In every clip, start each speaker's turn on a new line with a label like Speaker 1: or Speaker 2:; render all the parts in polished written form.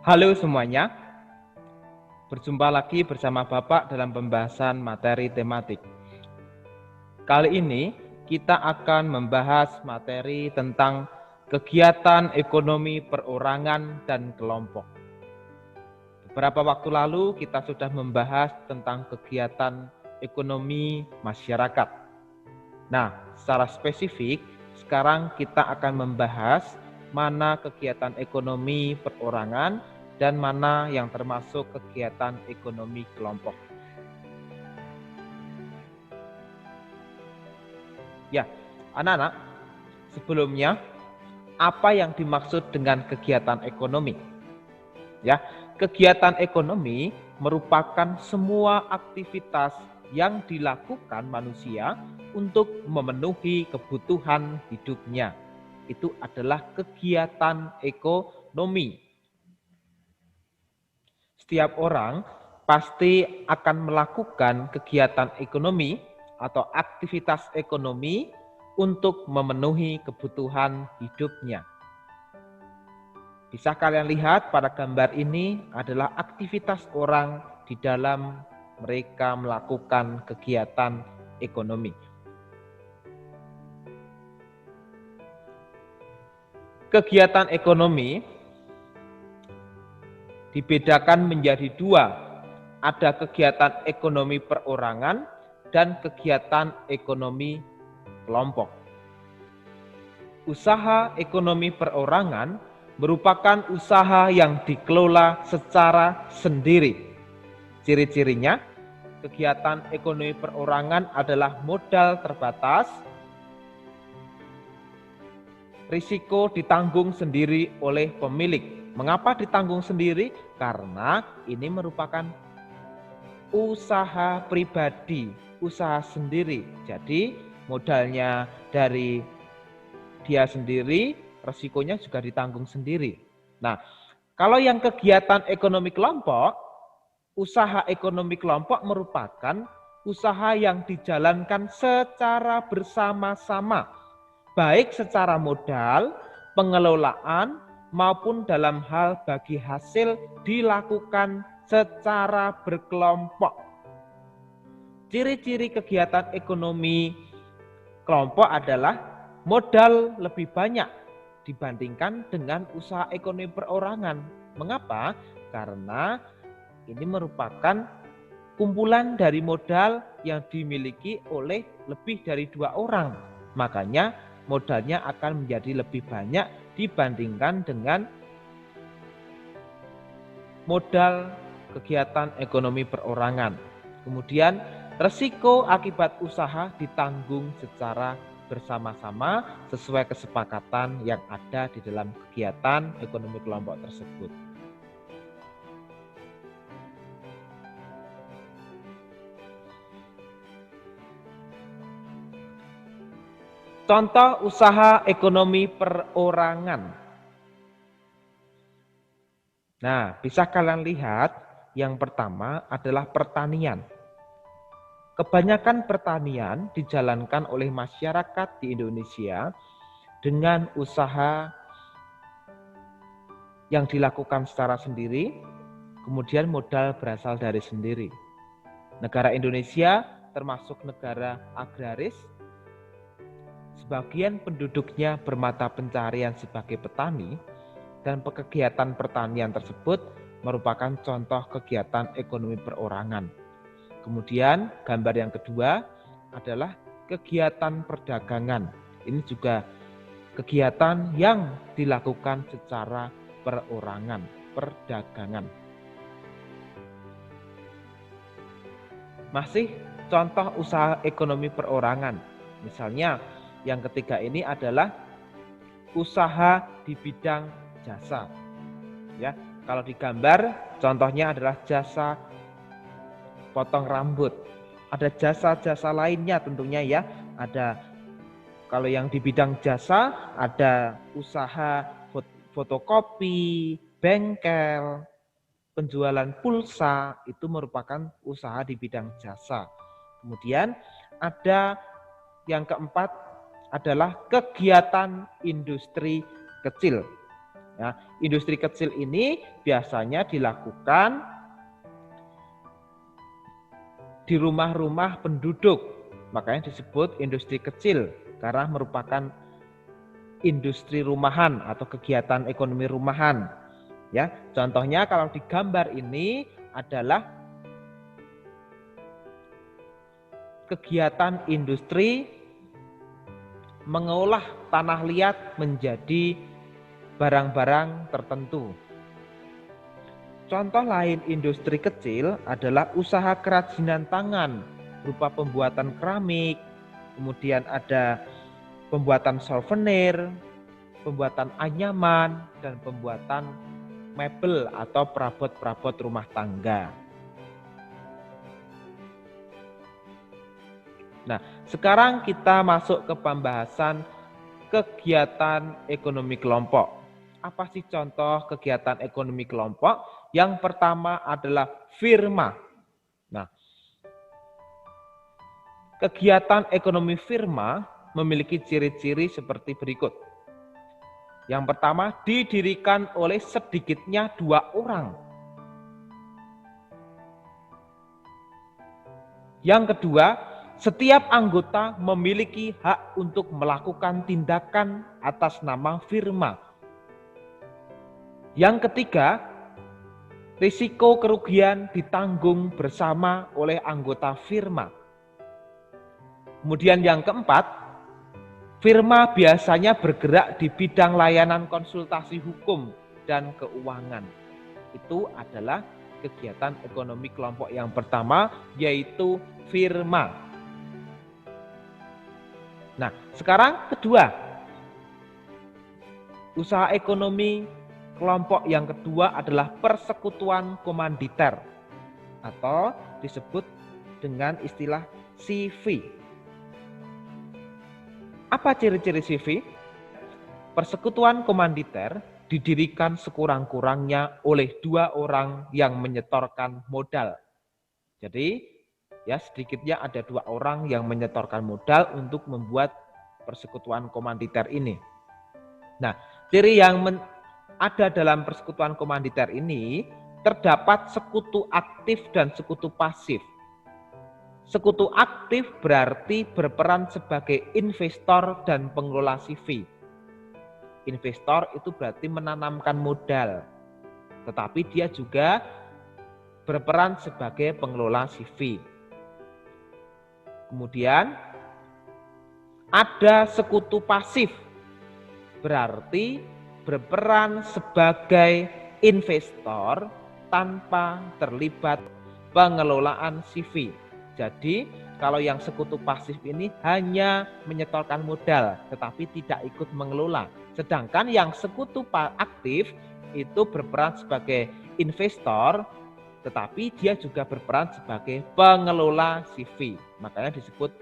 Speaker 1: Halo semuanya, berjumpa lagi bersama Bapak dalam pembahasan materi tematik. Kali ini kita akan membahas materi tentang kegiatan ekonomi perorangan dan kelompok. Beberapa waktu lalu kita sudah membahas tentang kegiatan ekonomi masyarakat. Nah, secara spesifik sekarang kita akan membahas mana kegiatan ekonomi perorangan dan mana yang termasuk kegiatan ekonomi kelompok. Ya, anak-anak, sebelumnya apa yang dimaksud dengan kegiatan ekonomi? Ya, kegiatan ekonomi merupakan semua aktivitas yang dilakukan manusia untuk memenuhi kebutuhan hidupnya. Itu adalah kegiatan ekonomi. Setiap orang pasti akan melakukan kegiatan ekonomi atau aktivitas ekonomi untuk memenuhi kebutuhan hidupnya. Bisa kalian lihat pada gambar ini adalah aktivitas orang di dalam mereka melakukan kegiatan ekonomi. Kegiatan ekonomi dibedakan menjadi dua, ada kegiatan ekonomi perorangan dan kegiatan ekonomi kelompok. Usaha ekonomi perorangan merupakan usaha yang dikelola secara sendiri. Ciri-cirinya, kegiatan ekonomi perorangan adalah modal terbatas, risiko ditanggung sendiri oleh pemilik. Mengapa ditanggung sendiri? Karena ini merupakan usaha pribadi, usaha sendiri. Jadi modalnya dari dia sendiri, resikonya juga ditanggung sendiri. Nah, kalau yang kegiatan ekonomi kelompok, usaha ekonomi kelompok merupakan usaha yang dijalankan secara bersama-sama, baik secara modal, pengelolaan, maupun dalam hal bagi hasil dilakukan secara berkelompok. Ciri-ciri kegiatan ekonomi kelompok adalah modal lebih banyak dibandingkan dengan usaha ekonomi perorangan. Mengapa? Karena ini merupakan kumpulan dari modal yang dimiliki oleh lebih dari 2 orang. Makanya modalnya akan menjadi lebih banyak dibandingkan dengan modal kegiatan ekonomi perorangan. Kemudian resiko akibat usaha ditanggung secara bersama-sama sesuai kesepakatan yang ada di dalam kegiatan ekonomi kelompok tersebut. Contoh usaha ekonomi perorangan. Nah, bisa kalian lihat yang pertama adalah pertanian. Kebanyakan pertanian dijalankan oleh masyarakat di Indonesia dengan usaha yang dilakukan secara sendiri, kemudian modal berasal dari sendiri. Negara Indonesia termasuk negara agraris. Sebagian penduduknya bermata pencarian sebagai petani dan kegiatan pertanian tersebut merupakan contoh kegiatan ekonomi perorangan. Kemudian gambar yang kedua adalah kegiatan perdagangan. Ini juga kegiatan yang dilakukan secara perorangan, perdagangan. Masih contoh usaha ekonomi perorangan. Misalnya yang ketiga ini adalah usaha di bidang jasa. Ya, kalau di gambar contohnya adalah jasa potong rambut. Ada jasa-jasa lainnya tentunya ya. Ada kalau yang di bidang jasa ada usaha fotokopi, bengkel, penjualan pulsa, itu merupakan usaha di bidang jasa. Kemudian ada yang keempat adalah kegiatan industri kecil. Ya, industri kecil ini biasanya dilakukan di rumah-rumah penduduk, makanya disebut industri kecil karena merupakan industri rumahan atau kegiatan ekonomi rumahan. Ya, contohnya kalau di gambar ini adalah kegiatan industri mengolah tanah liat menjadi barang-barang tertentu. Contoh lain industri kecil adalah usaha kerajinan tangan berupa pembuatan keramik, kemudian ada pembuatan souvenir, pembuatan anyaman, dan pembuatan mebel atau perabot-perabot rumah tangga. Nah, sekarang kita masuk ke pembahasan kegiatan ekonomi kelompok. Apa sih contoh kegiatan ekonomi kelompok? Yang pertama adalah firma. Nah, kegiatan ekonomi firma memiliki ciri-ciri seperti berikut. Yang pertama, didirikan oleh sedikitnya 2 orang. Yang kedua, setiap anggota memiliki hak untuk melakukan tindakan atas nama firma. Yang ketiga, risiko kerugian ditanggung bersama oleh anggota firma. Kemudian yang keempat, firma biasanya bergerak di bidang layanan konsultasi hukum dan keuangan. Itu adalah kegiatan ekonomi kelompok yang pertama, yaitu firma. Nah, sekarang kedua, usaha ekonomi kelompok yang kedua adalah persekutuan komanditer atau disebut dengan istilah CV. Apa ciri-ciri CV? Persekutuan komanditer didirikan sekurang-kurangnya oleh 2 orang yang menyetorkan modal. Jadi, ya sedikitnya ada 2 orang yang menyetorkan modal untuk membuat persekutuan komanditer ini. Nah, ciri yang ada dalam persekutuan komanditer ini terdapat sekutu aktif dan sekutu pasif. Sekutu aktif berarti berperan sebagai investor dan pengelola CV. Investor itu berarti menanamkan modal, tetapi dia juga berperan sebagai pengelola CV. Kemudian ada sekutu pasif, berarti berperan sebagai investor tanpa terlibat pengelolaan CV. Jadi kalau yang sekutu pasif ini hanya menyetorkan modal tetapi tidak ikut mengelola. Sedangkan yang sekutu aktif itu berperan sebagai investor tetapi dia juga berperan sebagai pengelola CV. Makanya disebut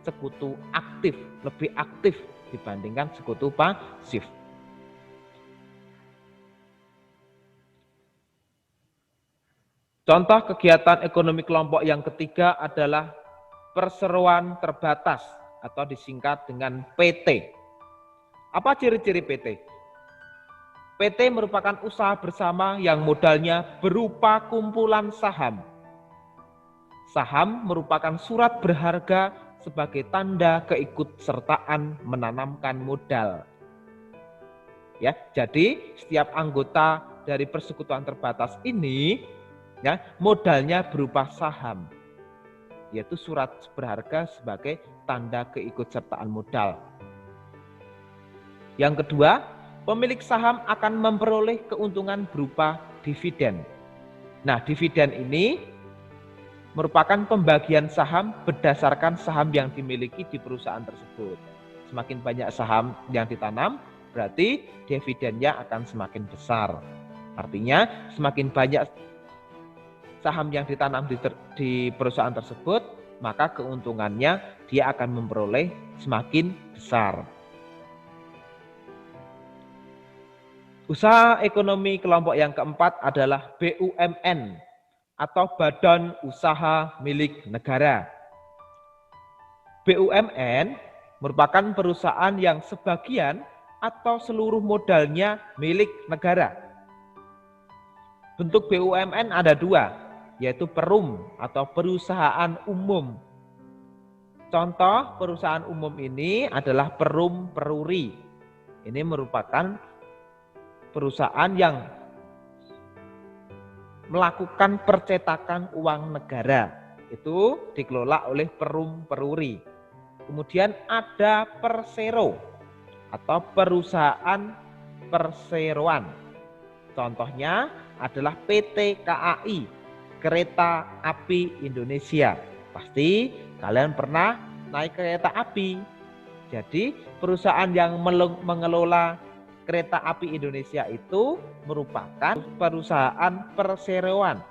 Speaker 1: sekutu aktif, lebih aktif dibandingkan sekutu pasif. Contoh kegiatan ekonomi kelompok yang ketiga adalah perseroan terbatas atau disingkat dengan PT. Apa ciri-ciri PT? PT merupakan usaha bersama yang modalnya berupa kumpulan saham. Saham merupakan surat berharga sebagai tanda keikutsertaan menanamkan modal. Ya, jadi setiap anggota dari persekutuan terbatas ini ya, modalnya berupa saham, yaitu surat berharga sebagai tanda keikutsertaan modal. Yang kedua, pemilik saham akan memperoleh keuntungan berupa dividen. Nah, dividen ini merupakan pembagian saham berdasarkan saham yang dimiliki di perusahaan tersebut. Semakin banyak saham yang ditanam, berarti dividennya akan semakin besar. Artinya, semakin banyak saham yang ditanam di perusahaan tersebut, maka keuntungannya dia akan memperoleh semakin besar. Usaha ekonomi kelompok yang keempat adalah BUMN atau Badan Usaha Milik Negara. BUMN merupakan perusahaan yang sebagian atau seluruh modalnya milik negara. Bentuk BUMN ada dua, yaitu perum atau perusahaan umum. Contoh perusahaan umum ini adalah Perum Peruri. Ini merupakan perusahaan yang melakukan percetakan uang negara. Itu dikelola oleh Perum Peruri. Kemudian ada Persero atau perusahaan perseroan. Contohnya adalah PT KAI, Kereta Api Indonesia. Pasti kalian pernah naik kereta api. Jadi perusahaan yang mengelola Kereta Api Indonesia itu merupakan perusahaan perseroan,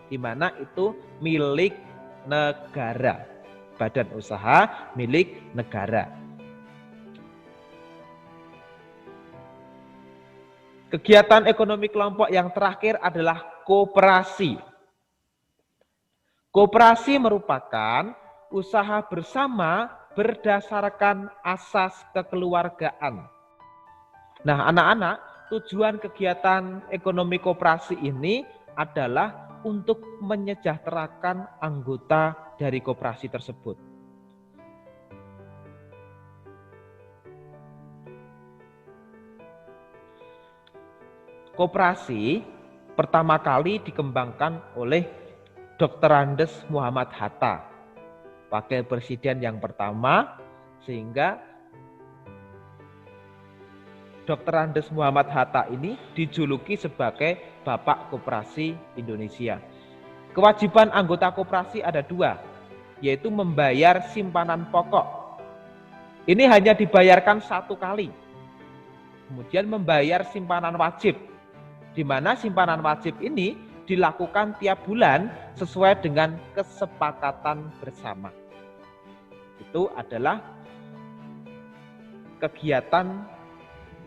Speaker 1: di mana itu milik negara, badan usaha milik negara. Kegiatan ekonomi kelompok yang terakhir adalah koperasi. Koperasi merupakan usaha bersama berdasarkan asas kekeluargaan. Nah, anak-anak, tujuan kegiatan ekonomi koperasi ini adalah untuk menyejahterakan anggota dari koperasi tersebut. Koperasi pertama kali dikembangkan oleh Dr. Andes Muhammad Hatta, wakil presiden yang pertama, sehingga Dr. Andes Muhammad Hatta ini dijuluki sebagai Bapak Koperasi Indonesia. Kewajiban anggota koperasi ada dua, yaitu membayar simpanan pokok. Ini hanya dibayarkan satu kali. Kemudian membayar simpanan wajib, di mana simpanan wajib ini dilakukan tiap bulan sesuai dengan kesepakatan bersama. Itu adalah kegiatan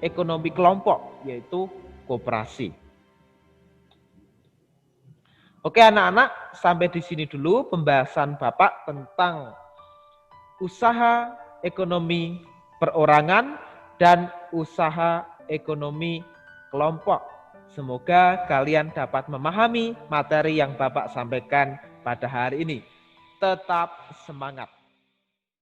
Speaker 1: ekonomi kelompok, yaitu koperasi. Oke anak-anak, sampai di sini dulu pembahasan Bapak tentang usaha ekonomi perorangan dan usaha ekonomi kelompok. Semoga kalian dapat memahami materi yang Bapak sampaikan pada hari ini. Tetap semangat!